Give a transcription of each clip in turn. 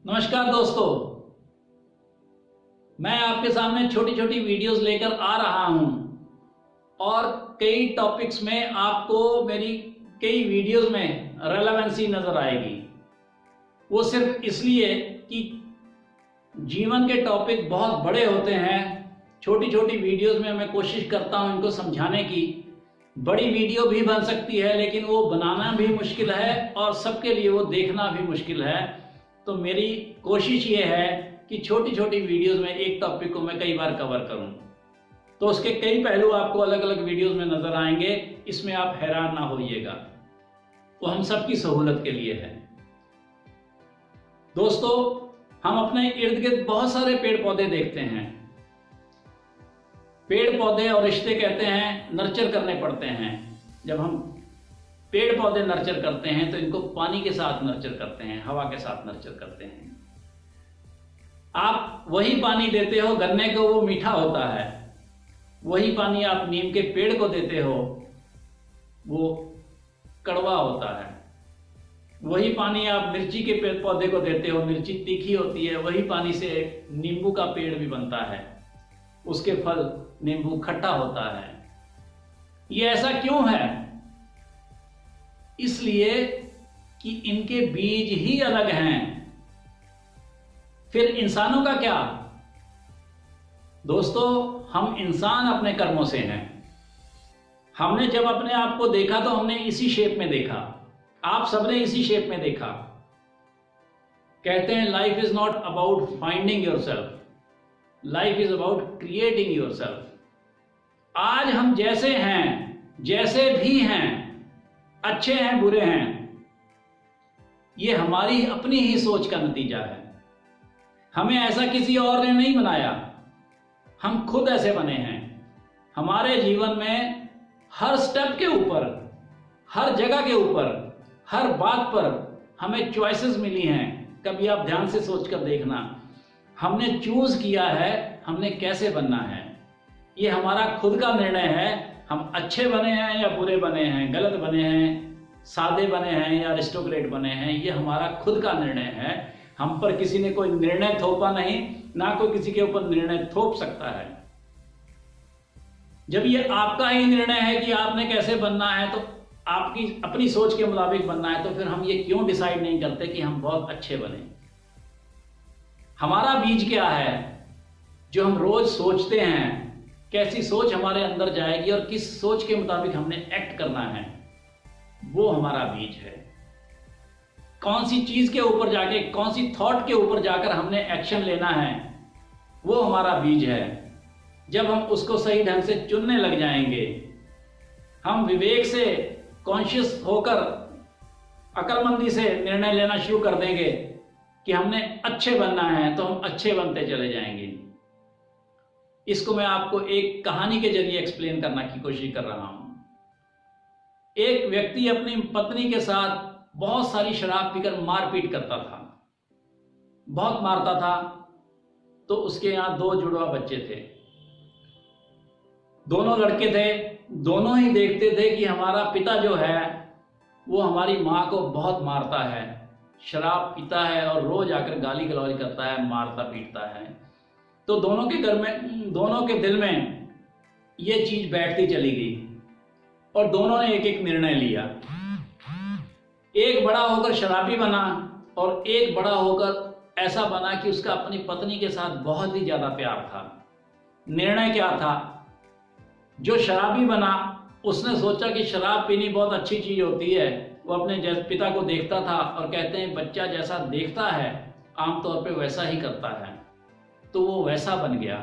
नमस्कार दोस्तों, मैं आपके सामने छोटी छोटी वीडियोस लेकर आ रहा हूं और कई टॉपिक्स में आपको मेरी कई वीडियोस में रेलेवेंसी नजर आएगी। वो सिर्फ इसलिए कि जीवन के टॉपिक बहुत बड़े होते हैं। छोटी छोटी वीडियोस में मैं कोशिश करता हूं इनको समझाने की। बड़ी वीडियो भी बन सकती है लेकिन वो बनाना भी मुश्किल है और सबके लिए वो देखना भी मुश्किल है। तो मेरी कोशिश ये है कि छोटी छोटी वीडियोस में एक टॉपिक को मैं कई बार कवर करूं, तो उसके कई पहलू आपको अलग अलग वीडियोस में नजर आएंगे। इसमें आप हैरान ना होइएगा, वो हम सबकी सहूलत के लिए है। दोस्तों, हम अपने इर्द गिर्द बहुत सारे पेड़ पौधे देखते हैं। पेड़ पौधे और रिश्ते कहते हैं नर्चर करने पड़ते हैं। जब हम पेड़ पौधे नर्चर करते हैं तो इनको पानी के साथ नर्चर करते हैं, हवा के साथ नर्चर करते हैं। आप वही पानी देते हो गन्ने को, वो मीठा होता है। वही पानी आप नीम के पेड़ को देते हो, वो कड़वा होता है। वही पानी आप मिर्ची के पेड़ पौधे को देते हो, मिर्ची तीखी होती है। वही पानी से नींबू का पेड़ भी बनता है, उसके फल नींबू खट्टा होता है। ये ऐसा क्यों है? इसलिए कि इनके बीज ही अलग हैं। फिर इंसानों का क्या? दोस्तों, हम इंसान अपने कर्मों से हैं। हमने जब अपने आप को देखा तो हमने इसी शेप में देखा। आप सबने इसी शेप में देखा। कहते हैं life is not about finding yourself, life is about creating yourself. आज हम जैसे हैं, जैसे भी हैं, अच्छे हैं बुरे हैं, ये हमारी अपनी ही सोच का नतीजा है। हमें ऐसा किसी और ने नहीं बनाया, हम खुद ऐसे बने हैं। हमारे जीवन में हर स्टेप के ऊपर, हर जगह के ऊपर, हर बात पर हमें चॉइसेस मिली हैं। कभी आप ध्यान से सोचकर देखना, हमने चूज किया है हमने कैसे बनना है। ये हमारा खुद का निर्णय है। हम अच्छे बने हैं या बुरे बने हैं, गलत बने हैं, सादे बने हैं या अरिस्टोक्रेट बने हैं, ये हमारा खुद का निर्णय है। हम पर किसी ने कोई निर्णय थोपा नहीं, ना कोई किसी के ऊपर निर्णय थोप सकता है। जब ये आपका ही निर्णय है कि आपने कैसे बनना है, तो आपकी अपनी सोच के मुताबिक बनना है, तो फिर हम ये क्यों डिसाइड नहीं करते कि हम बहुत अच्छे बने? हमारा बीज क्या है जो हम रोज सोचते हैं? कैसी सोच हमारे अंदर जाएगी और किस सोच के मुताबिक हमने एक्ट करना है, वो हमारा बीज है। कौन सी चीज के ऊपर जाके, कौन सी थॉट के ऊपर जाकर हमने एक्शन लेना है, वो हमारा बीज है। जब हम उसको सही ढंग से चुनने लग जाएंगे, हम विवेक से, कॉन्शियस होकर, अक्लमंदी से निर्णय लेना शुरू कर देंगे कि हमने अच्छे बनना है, तो हम अच्छे बनते चले जाएंगे। इसको मैं आपको एक कहानी के जरिए एक्सप्लेन करने की कोशिश कर रहा हूं। एक व्यक्ति अपनी पत्नी के साथ बहुत सारी शराब पीकर मारपीट करता था, बहुत मारता था। तो उसके यहां दो जुड़वा बच्चे थे, दोनों लड़के थे। दोनों ही देखते थे कि हमारा पिता जो है वो हमारी मां को बहुत मारता है, शराब पीता है और रोज आकर गाली गलौज करता है, मारता पीटता है। तो दोनों के घर में, दोनों के दिल में ये चीज बैठती चली गई और दोनों ने एक एक निर्णय लिया। एक बड़ा होकर शराबी बना और एक बड़ा होकर ऐसा बना कि उसका अपनी पत्नी के साथ बहुत ही ज्यादा प्यार था। निर्णय क्या था? जो शराबी बना उसने सोचा कि शराब पीनी बहुत अच्छी चीज होती है। वो अपने पिता को देखता था और कहते हैं बच्चा जैसा देखता है आमतौर पे वैसा ही करता है, तो वो वैसा बन गया।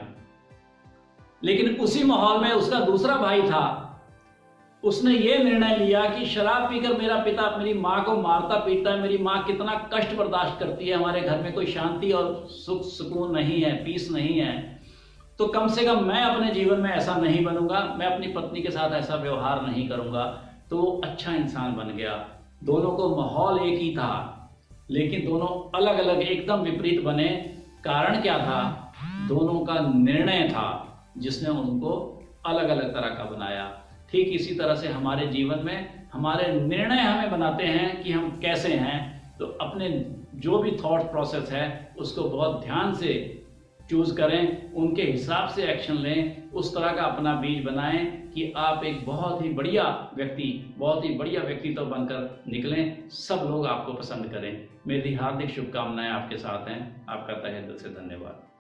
लेकिन उसी माहौल में उसका दूसरा भाई था, उसने ये निर्णय लिया कि शराब पीकर मेरा पिता मेरी माँ को मारता पीटता है, मेरी माँ कितना कष्ट बर्दाश्त करती है, हमारे घर में कोई शांति और सुख सुकून नहीं है, पीस नहीं है, तो कम से कम मैं अपने जीवन में ऐसा नहीं बनूंगा, मैं अपनी पत्नी के साथ ऐसा व्यवहार नहीं करूंगा। तो वो अच्छा इंसान बन गया। दोनों को माहौल एक ही था लेकिन दोनों अलग अलग, एकदम विपरीत बने। कारण क्या था? दोनों का निर्णय था जिसने उनको अलग अलग तरह का बनाया। ठीक इसी तरह से हमारे जीवन में हमारे निर्णय हमें बनाते हैं कि हम कैसे हैं। तो अपने जो भी थॉट प्रोसेस है उसको बहुत ध्यान से चूज़ करें, उनके हिसाब से एक्शन लें, उस तरह का अपना बीज बनाएं कि आप एक बहुत ही बढ़िया व्यक्तित्व बनकर निकलें, सब लोग आपको पसंद करें। मेरी हार्दिक शुभकामनाएं आपके साथ हैं। आपका तहे दिल से धन्यवाद।